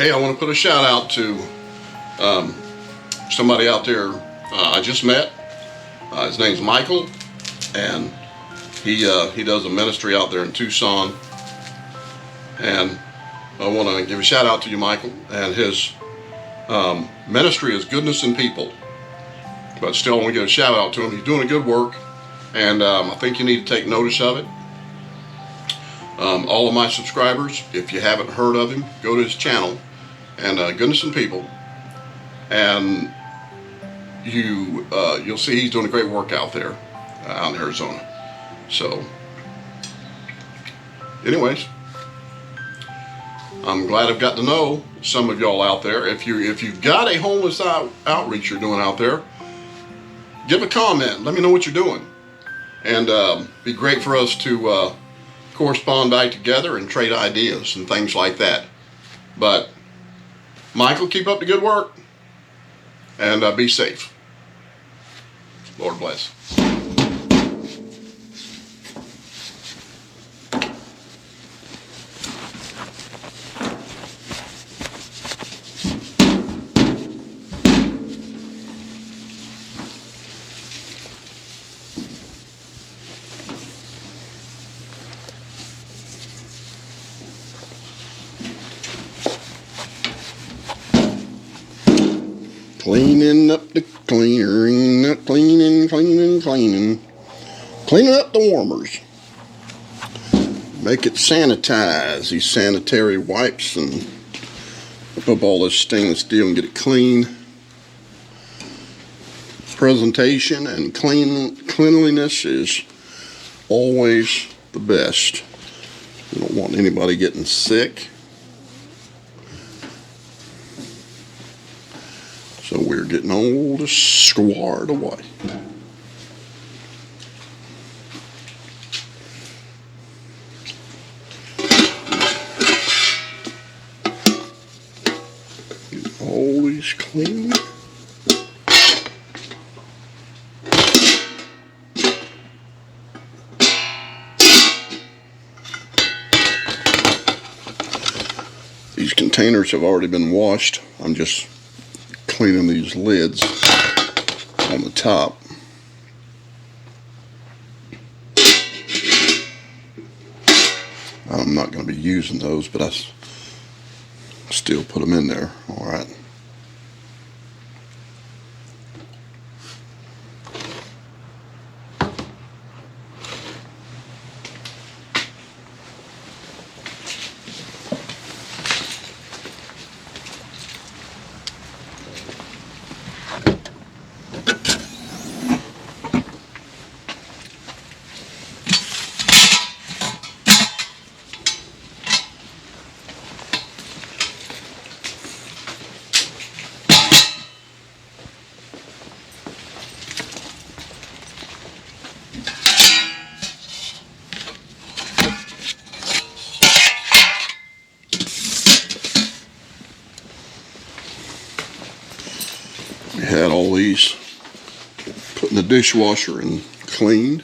Hey, I want to put a shout out to somebody out there I just met. His name's Michael, and he does a ministry out there in Tucson. And I want to give a shout out to you, Michael. And his ministry is Goodness in People. But still, I want to give a shout out to him. He's doing a good work, and I think you need to take notice of it. All of my subscribers, if you haven't heard of him, go to his channel, and Goodness in People, and you'll see he's doing a great work out there, out in Arizona. So, anyways, I'm glad I've got to know some of y'all out there. If you've got a homeless outreach you're doing out there, give a comment. Let me know what you're doing, and be great for us to correspond back together and trade ideas and things like that. But Michael, keep up the good work, and be safe. Lord bless. Cleaning up the cleaner, cleaning up the warmers. Make it sanitize, these sanitary wipes, and whip up all this stainless steel and get it clean. Presentation and cleanliness is always the best. You don't want anybody getting sick. So we're getting all this squared away. Get all these clean. These containers have already been washed. I'm just cleaning these lids on the top. I'm not going to be using those, but I still put them in there. All right. We had all these put in the dishwasher and cleaned.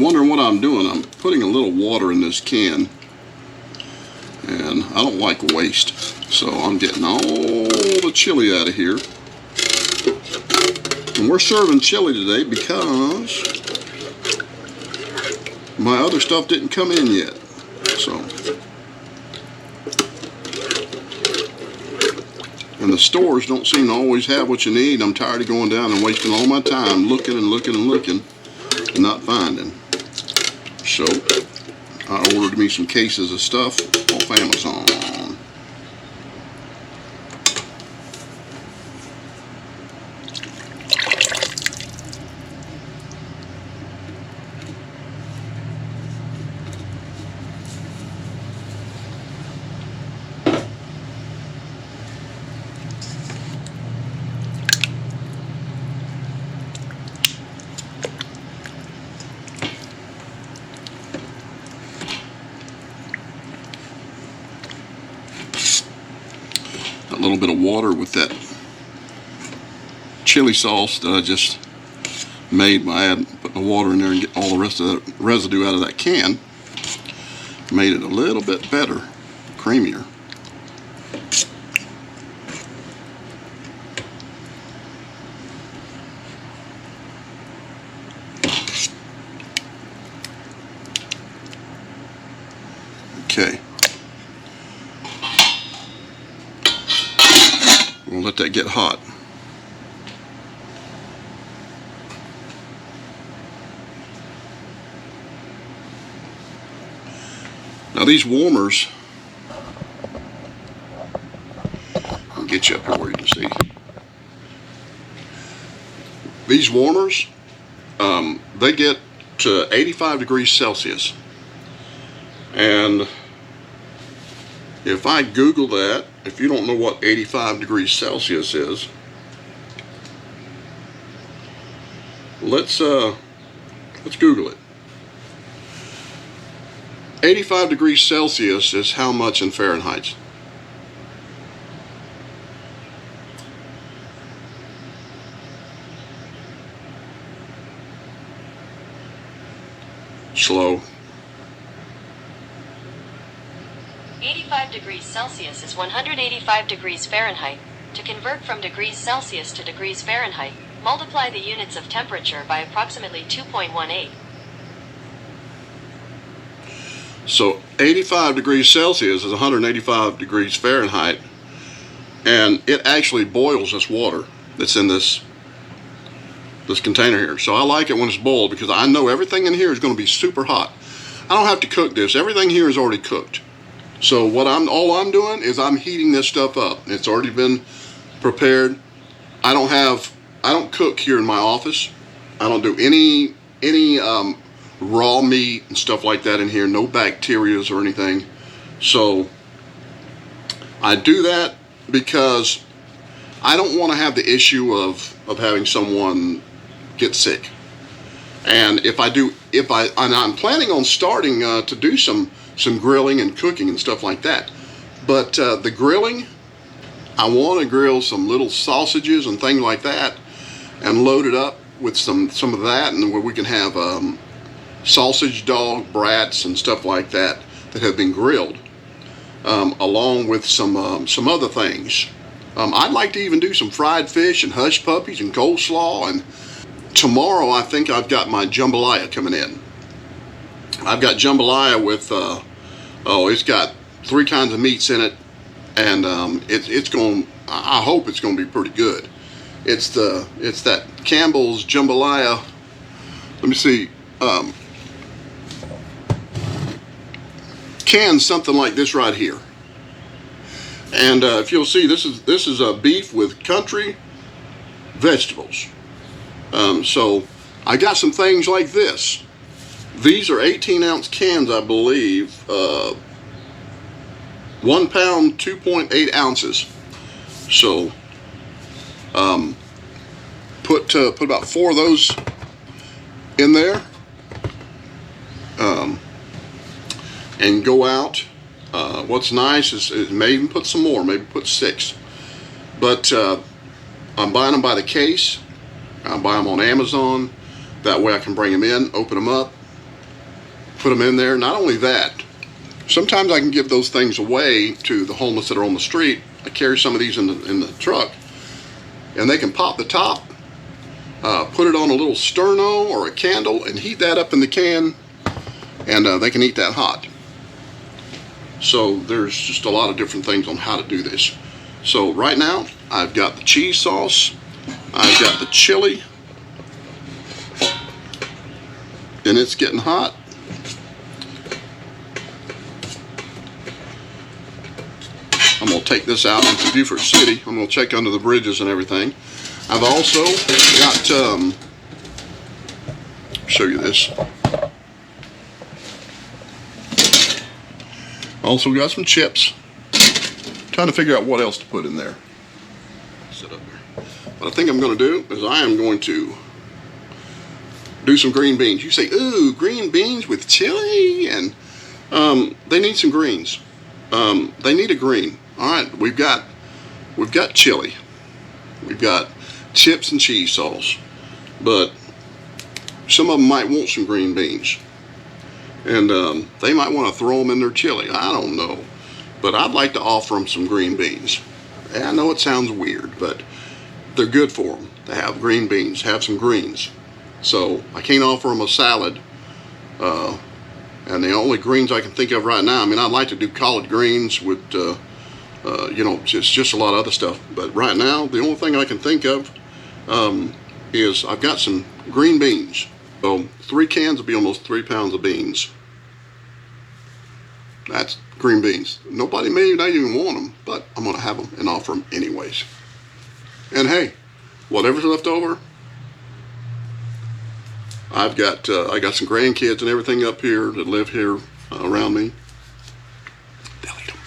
wondering what I'm doing, I'm putting a little water in this can, and I don't like waste, so I'm getting all the chili out of here. And we're serving chili today because my other stuff didn't come in yet. So, and the stores don't seem to always have what you need. I'm tired of going down and wasting all my time looking and looking and looking and not finding. So I ordered me some cases of stuff off Amazon. A little bit of water with that chili sauce that I just made by putting the water in there and getting all the rest of the residue out of that can. Made it a little bit better, creamier. Okay. We'll let that get hot. Now these warmers, I'll get you up here where you can see. These warmers, they get to 85 degrees Celsius. And if I Google that, if you don't know what 85 degrees Celsius is, let's Google it. 85 degrees Celsius is how much in Fahrenheit? Slow. 85 degrees Celsius is 185 degrees Fahrenheit. To convert from degrees Celsius to degrees Fahrenheit, multiply the units of temperature by approximately 2.18. So 85 degrees Celsius is 185 degrees Fahrenheit, and it actually boils this water that's in this container here. So I like it when it's boiled because I know everything in here is going to be super hot. I don't have to cook this. Everything here is already cooked. So all I'm doing is I'm heating this stuff up. It's already been prepared. I don't cook here in my office. I don't do any raw meat and stuff like that in here. No bacterias or anything. So I do that because I don't want to have the issue of having someone get sick. And I'm planning on starting to do some grilling and cooking and stuff like that. But the grilling, I want to grill some little sausages and things like that and load it up with some of that, and where we can have sausage dog brats and stuff like that have been grilled, along with some other things. I'd like to even do some fried fish and hush puppies and coleslaw. And tomorrow I think I've got my jambalaya coming in. I've got jambalaya with it's got 3 kinds of meats in it, and I hope it's going to be pretty good. It's that Campbell's jambalaya. Let me see. Cans something like this right here. And if you'll see, this is a beef with country vegetables. So I got some things like this. These are 18-ounce cans, I believe. 1 pound, 2.8 ounces. So put about 4 of those in there, and go out. What's nice is maybe even put some more, maybe put 6. But I'm buying them by the case. I buy them on Amazon. That way I can bring them in, open them up, put them in there. Not only that, sometimes I can give those things away to the homeless that are on the street. I carry some of these in the truck, and they can pop the top, put it on a little sterno or a candle, and heat that up in the can, and they can eat that hot. So there's just a lot of different things on how to do this. So right now, I've got the cheese sauce, I've got the chili, and it's getting hot. I'm going to take this out into Beaufort City. I'm going to check under the bridges and everything. I've also got, show you this. Also got some chips. Trying to figure out what else to put in there. Sit up there. What I think I'm going to do is I am going to do some green beans. You say, ooh, green beans with chili? And they need some greens. They need a green. All right, we've got chili. We've got chips and cheese sauce. But some of them might want some green beans. And they might want to throw them in their chili. I don't know. But I'd like to offer them some green beans. And I know it sounds weird, but they're good for them to have green beans, have some greens. So I can't offer them a salad. And the only greens I can think of right now, I mean, I'd like to do collard greens with, you know, just a lot of other stuff. But right now, the only thing I can think of is I've got some green beans. So 3 cans will be almost 3 pounds of beans. That's green beans. Nobody may not even want them, but I'm going to have them and offer them anyways. And hey, whatever's left over, I got some grandkids and everything up here that live here around me. They'll eat them.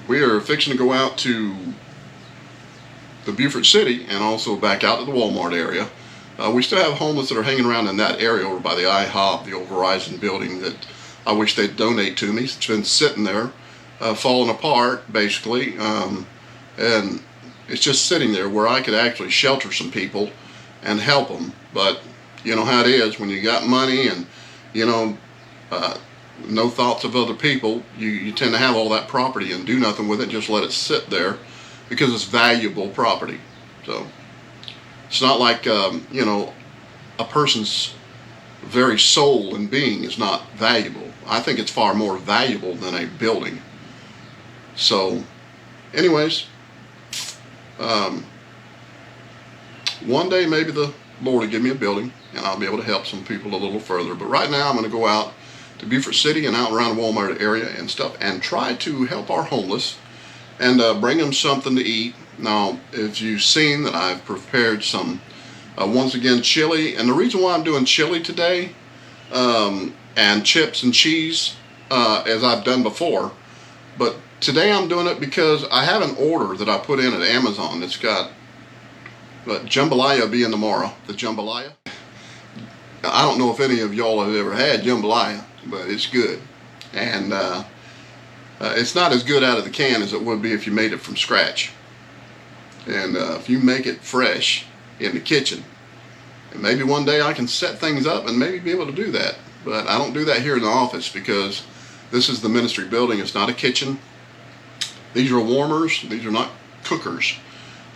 We are fixing to go out to the Beaufort City and also back out to the Walmart area. We still have homeless that are hanging around in that area over by the IHOP, the old Verizon building, that I wish they'd donate to me. It's been sitting there, falling apart basically, and it's just sitting there where I could actually shelter some people and help them. But you know how it is when you got money and no thoughts of other people, you tend to have all that property and do nothing with it, just let it sit there because it's valuable property. So it's not like a person's very soul and being is not valuable. I think it's far more valuable than a building. So anyways, one day maybe the Lord will give me a building and I'll be able to help some people a little further. But right now I'm going to go out to Beaufort City and out around the Walmart area and stuff and try to help our homeless and bring them something to eat. Now, as you've seen, that I've prepared some, once again, chili. And the reason why I'm doing chili today and chips and cheese, as I've done before, but today I'm doing it because I have an order that I put in at Amazon that's got jambalaya being tomorrow. The jambalaya. I don't know if any of y'all have ever had jambalaya, but it's good. And it's not as good out of the can as it would be if you made it from scratch. And if you make it fresh in the kitchen, and maybe one day I can set things up and maybe be able to do that. But I don't do that here in the office because this is the ministry building. It's not a kitchen. These are warmers. These are not cookers.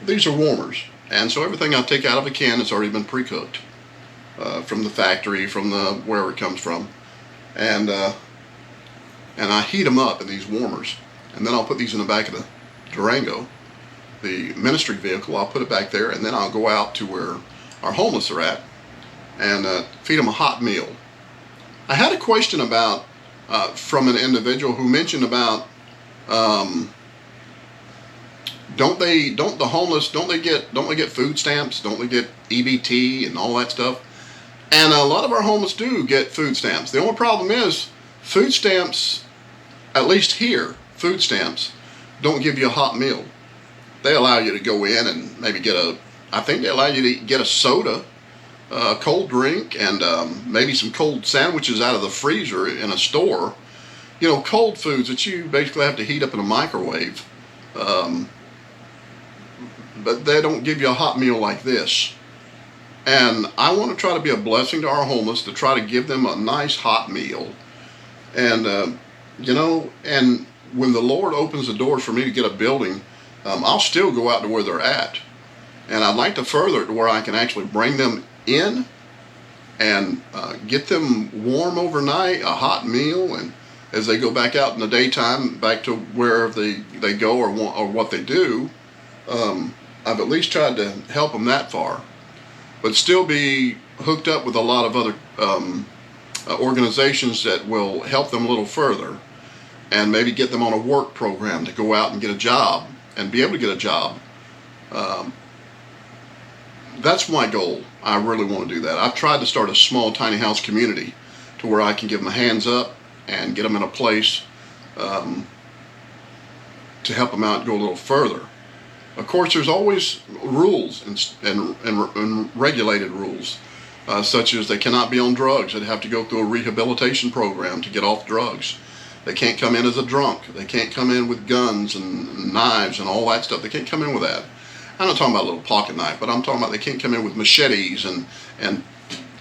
These are warmers. And so everything I take out of a can has already been pre-cooked from the factory, from wherever it comes from. And I heat them up in these warmers. And then I'll put these in the back of the Durango, the ministry vehicle. I'll put it back there, and then I'll go out to where our homeless are at and feed them a hot meal. I had a question about from an individual who mentioned about don't the homeless get food stamps? Don't they get EBT and all that stuff? And a lot of our homeless do get food stamps. The only problem is food stamps, at least here, food stamps don't give you a hot meal. They allow you to go in and maybe I think they allow you to get a soda, a cold drink, and maybe some cold sandwiches out of the freezer in a store. You know, cold foods that you basically have to heat up in a microwave. But they don't give you a hot meal like this. And I want to try to be a blessing to our homeless, to try to give them a nice hot meal. And, and when the Lord opens the doors for me to get a building, I'll still go out to where they're at. And I'd like to further it to where I can actually bring them in and get them warm overnight, a hot meal, and as they go back out in the daytime, back to wherever they go or what they do, I've at least tried to help them that far. But still be hooked up with a lot of other organizations that will help them a little further and maybe get them on a work program to go out and get a job and be able to get a job. That's my goal. I really want to do that. I've tried to start a small tiny house community to where I can give them a hands up and get them in a place to help them out and go a little further. Of course, there's always rules and regulated rules, such as they cannot be on drugs. They have to go through a rehabilitation program to get off drugs. They can't come in as a drunk. They can't come in with guns and knives and all that stuff. They can't come in with that. I'm not talking about a little pocket knife, but I'm talking about they can't come in with machetes and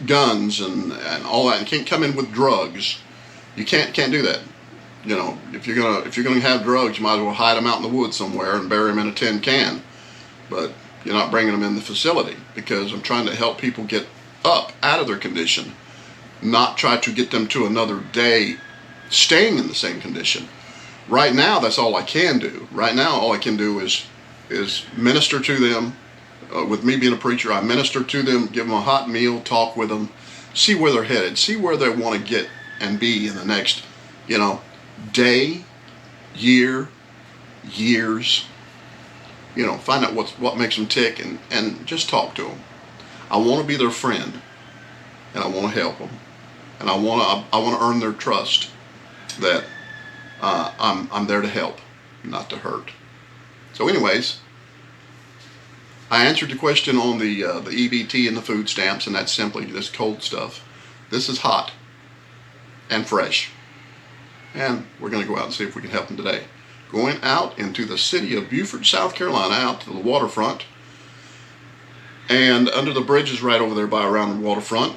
guns and all that, and can't come in with drugs. You can't do that. You know, if you're gonna have drugs, you might as well hide them out in the woods somewhere and bury them in a tin can. But you're not bringing them in the facility, because I'm trying to help people get up out of their condition, not try to get them to another day staying in the same condition. Right now, that's all I can do. Right now, all I can do is minister to them. With me being a preacher, I minister to them, give them a hot meal, talk with them, see where they're headed, see where they want to get and be in the next, day, year, years. Find out what makes them tick and just talk to them. I want to be their friend, and I want to help them, and I want to earn their trust that I'm there to help, not to hurt. So anyways, I answered the question on the EBT and the food stamps, and that's simply this cold stuff. This is hot and fresh. And we're going to go out and see if we can help them today. Going out into the city of Beaufort, South Carolina, out to the waterfront. And under the bridges right over there by around the waterfront.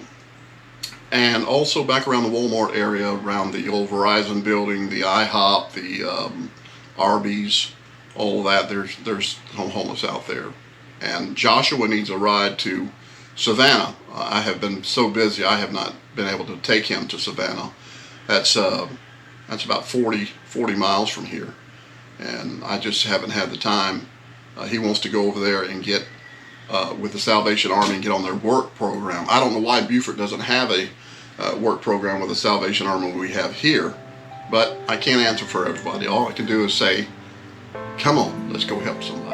And also back around the Walmart area, around the old Verizon building, the IHOP, the Arby's, all of that. There's homeless out there. And Joshua needs a ride to Savannah. I have been so busy I have not been able to take him to Savannah. That's about 40 miles from here. And I just haven't had the time. He wants to go over there and get with the Salvation Army and get on their work program. I don't know why Beaufort doesn't have a work program with the Salvation Army we have here, but I can't answer for everybody. All I can do is say, come on, let's go help somebody.